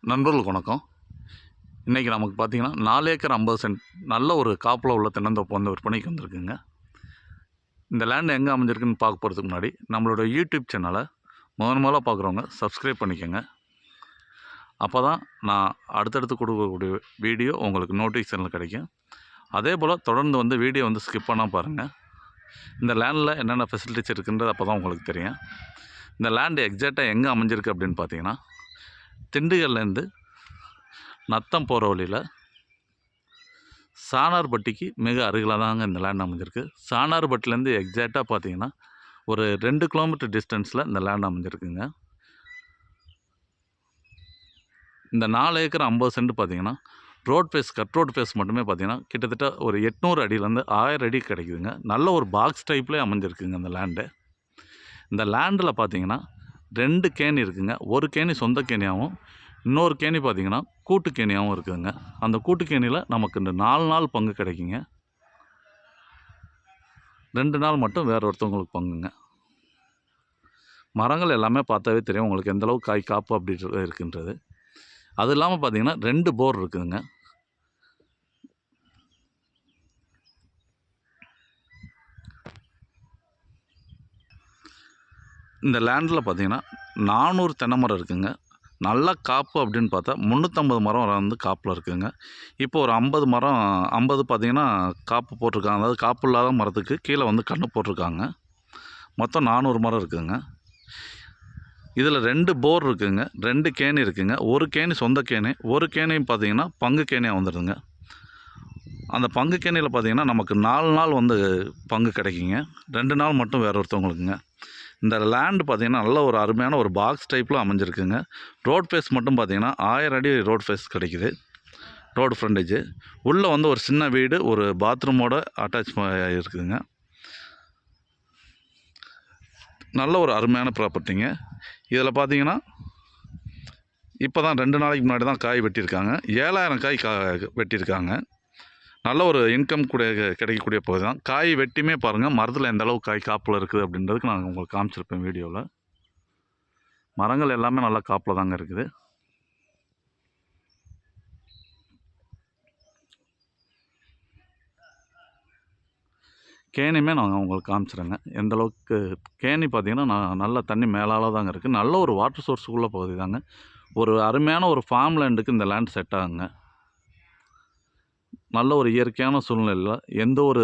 நண்பர்களுக்கு வணக்கம். இன்றைக்கி நமக்கு பார்த்திங்கன்னா 4 ஏக்கர் 50 சென்ட் நல்ல ஒரு காப்பில் உள்ள தென்னந்தோப்பு வந்து விற்பனைக்கு வந்திருக்குங்க. இந்த லேண்ட் எங்கே அமைஞ்சிருக்குன்னு பார்க்க போகிறதுக்கு முன்னாடி நம்மளோட யூடியூப் சேனலை முதல்ல பார்க்குறவங்க சப்ஸ்கிரைப் பண்ணிக்கோங்க. அப்போ தான் நான் அடுத்தடுத்து கொடுக்கக்கூடிய வீடியோ உங்களுக்கு நோட்டிஃபிகேஷனில் கிடைக்கும். அதே போல் தொடர்ந்து வந்து வீடியோ வந்து ஸ்கிப் பண்ணால் பாருங்கள். இந்த லேண்டில் என்னென்ன ஃபெசிலிட்டிஸ் இருக்குன்றது அப்போ தான் உங்களுக்கு தெரியும். இந்த லேண்டு எக்ஸாக்டாக எங்கே அமைஞ்சிருக்கு அப்படின்னு பார்த்தீங்கன்னா, திண்டுக்கல்லேருந்து நத்தம் போகிற வழியில் சாணார்பட்டிக்கு மிக அருகில் தாங்க இந்த லேண்ட் அமைஞ்சிருக்கு. சாணார்பட்டிலேருந்து எக்ஸாக்டாக பார்த்தீங்கன்னா ஒரு 2 கிலோமீட்டர் டிஸ்டன்ஸில் இந்த லேண்ட் அமைஞ்சிருக்குங்க. இந்த 4 ஏக்கர் 50 சென்ட் பார்த்தீங்கன்னா கட் ரோட் ஃபேஸ் மட்டுமே பார்த்தீங்கன்னா கிட்டத்தட்ட ஒரு 800 அடியிலேருந்து 1000 அடி கிடைக்குதுங்க. நல்ல ஒரு பாக்ஸ் டைப்லேயே அமைஞ்சிருக்குங்க இந்த லேண்டு. இந்த லேண்டில் பார்த்தீங்கன்னா 2 கேணி இருக்குங்க. ஒரு கேணி சொந்த கேணியாகவும், இன்னொரு கேணி பார்த்திங்கன்னா கூட்டு கேணியாகவும் இருக்குதுங்க. அந்த கூட்டு கேணியில் நமக்கு இந்த 4 நாள் பங்கு கிடைக்குங்க. 2 நாள் மட்டும் வேறு ஒருத்தவங்களுக்கு பங்குங்க. மரங்கள் எல்லாமே பார்த்தாவே தெரியும் உங்களுக்கு எந்தளவுக்கு காய் காப்பு அப்படின்றது இருக்குன்றது. அது இல்லாமல் பார்த்திங்கன்னா 2 போர் இருக்குதுங்க. இந்த லேண்டில் பார்த்திங்கன்னா 400 தென்னை மரம் இருக்குதுங்க. நல்ல காப்பு அப்படின்னு பார்த்தா 350 மரம் வந்து காப்பில் இருக்குதுங்க. இப்போ ஒரு 50 மரம் 50 பார்த்திங்கன்னா காப்பு போட்டிருக்காங்க. அதாவது காப்பு இல்லாத மரத்துக்கு கீழே வந்து கன்று போட்டிருக்காங்க. மொத்தம் 400 மரம் இருக்குதுங்க. இதில் 2 போர் இருக்குதுங்க. 2 கேணி இருக்குதுங்க. ஒரு கேணி சொந்த கேணி, ஒரு கேணியும் பார்த்திங்கன்னா பங்கு கேணியாக வந்துடுதுங்க. அந்த பங்கு கேணியில் பார்த்திங்கன்னா நமக்கு 4 நாள் வந்து பங்கு கிடைக்குங்க. 2 நாள் மட்டும் வேறு ஒருத்தவங்களுக்குங்க. இந்த லேண்டு பார்த்திங்கன்னா நல்ல ஒரு அருமையான ஒரு பாக்ஸ் டைப்பில் அமைஞ்சிருக்குங்க. ரோட் ஃபேஸ் மட்டும் பார்த்திங்கன்னா 1000 அடி ரோட் ஃபேஸ் கிடைக்குது. ரோடு ஃப்ரண்டேஜு உள்ளே வந்து ஒரு சின்ன வீடு, ஒரு பாத்ரூமோட அட்டாச் இருக்குதுங்க. நல்ல ஒரு அருமையான ப்ராப்பர்ட்டிங்க. இதில் பார்த்திங்கன்னா இப்போ தான் 2 நாளைக்கு முன்னாடி தான் காய் வெட்டியிருக்காங்க. 7000 காய் வெட்டியிருக்காங்க. நல்ல ஒரு இன்கம் கூட கிடைக்கக்கூடிய பகுதி தான். காய் வெட்டியுமே பாருங்கள் மரத்தில் எந்த அளவுக்கு காய் காப்பில் இருக்குது அப்படின்றதுக்கு நான் உங்களுக்கு காமிச்சிருப்பேன் வீடியோவில். மரங்கள் எல்லாமே நல்லா காப்பில் தாங்க இருக்குது. கேணியுமே நாங்கள் உங்களுக்கு காமிச்சிடுறேங்க. எந்தளவுக்கு கேணி பார்த்திங்கன்னா நல்ல தண்ணி மேலால் தாங்க இருக்குது. நல்ல ஒரு வாட்டர் சோர்ஸுக்குள்ள பகுதி தாங்க. ஒரு அருமையான ஒரு ஃபார்ம் லேண்டுக்கு இந்த லேண்ட் செட் ஆகுங்க. நல்ல ஒரு இயற்கையான சூழ்நிலையில் எந்த ஒரு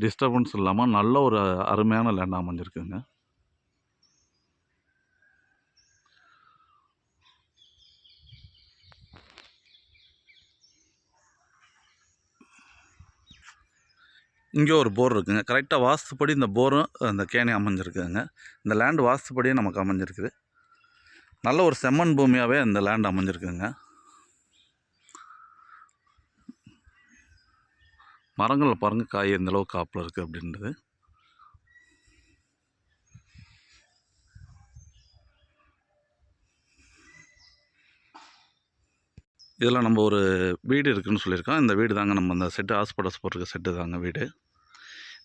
டிஸ்டர்பன்ஸ் இல்லாமல் நல்ல ஒரு அருமையான லேண்ட் அமைஞ்சிருக்குங்க. இங்கே ஒரு போர் இருக்குதுங்க. கரெக்டாக வாஸ்துப்படி இந்த போரும் அந்த கேணி அமைஞ்சிருக்குதுங்க. இந்த லேண்டு வாஸ்துப்படியே நமக்கு அமைஞ்சிருக்குது. நல்ல ஒரு செம்மண் பூமியாகவே இந்த லேண்ட் அமைஞ்சிருக்குதுங்க. மரங்களில் பாருங்கள் காய் எந்தளவுக்கு காப்பில் இருக்குது அப்படின்றது. இதில் நம்ம ஒரு வீடு இருக்குதுன்னு சொல்லியிருக்கோம். இந்த வீடு தாங்க நம்ம அந்த செட்டு ஹாஸ்பிட்டல்ஸ் போட்டிருக்க செட்டு தாங்க வீடு.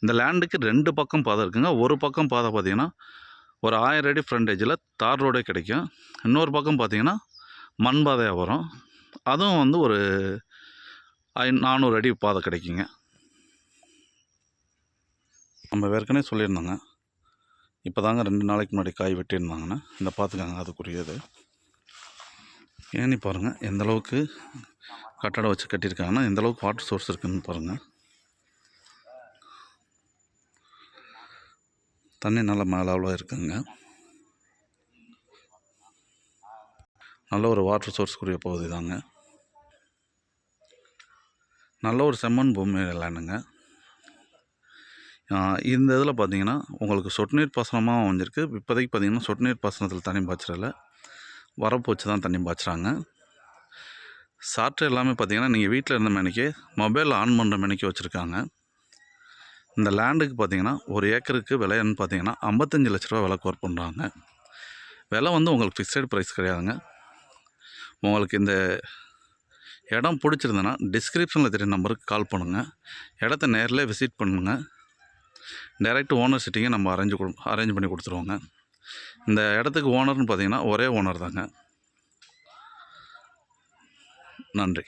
இந்த லேண்டுக்கு 2 பக்கம் பாதை இருக்குங்க. ஒரு பக்கம் பாதை பார்த்திங்கன்னா ஒரு 1000 அடி ஃப்ரண்டேஜில் தார் ரோடே கிடைக்கும். இன்னொரு பக்கம் பார்த்திங்கன்னா மண் பாதையாக வரும். அதுவும் வந்து ஒரு 400 அடி பாதை கிடைக்குங்க. நம்ம ஏற்கனவே சொல்லியிருந்தோங்க. இப்போ தாங்க 2 நாளைக்கு முன்னாடி காய் வெட்டியிருந்தாங்கன்னு இந்த பார்த்துக்காங்க அதுக்குரியது. ஏன்னு பாருங்கள் எந்தளவுக்கு கட்டடம் வச்சு கட்டியிருக்காங்கன்னா எந்தளவுக்கு வாட்டர் சோர்ஸ் இருக்குதுன்னு பாருங்கள். தண்ணி நல்ல மேலாவில் இருக்குங்க. நல்ல ஒரு வாட்டர் சோர்ஸ்க்குரிய பகுதி தாங்க. நல்ல ஒரு செம்மண் பூமி இல்லைனுங்க. இந்த இதில் பார்த்திங்கன்னா உங்களுக்கு சொட்டு நீர் பாசனமாக அமைஞ்சிருக்கு. இப்போதைக்கு பார்த்திங்கன்னா சொட்டு நீர் பாசனத்தில் தண்ணி பாய்ச்சல, வரப்பு வச்சு தான் தண்ணி பாய்ச்சுறாங்க. சாற்று எல்லாமே பார்த்திங்கன்னா நீங்கள் வீட்டில் இருந்த மேனிக்கு மொபைல் ஆன் பண்ணுற மேனிக்கு வச்சுருக்காங்க. இந்த லேண்டுக்கு பார்த்திங்கன்னா ஒரு ஏக்கருக்கு விலைன்னு பார்த்திங்கன்னா 55 லட்ச ரூபா விலை கோர் பண்ணுறாங்க. விலை வந்து உங்களுக்கு ஃபிக்ஸட் ப்ரைஸ் கிடையாதுங்க. உங்களுக்கு இந்த இடம் பிடிச்சிருந்தேன்னா டிஸ்கிரிப்ஷனில் தெரிய நம்பருக்கு கால் பண்ணுங்கள். இடத்த நேரில் விசிட் பண்ணுங்கள். டைரெக்ட் ஓனர் சிட்டிங்கை நம்ம அரேஞ்ச் பண்ணி கொடுத்துருவோங்க. இந்த இடத்துக்கு ஓனர்னு பார்த்திங்கன்னா ஒரே ஓனர் தாங்க. நன்றி.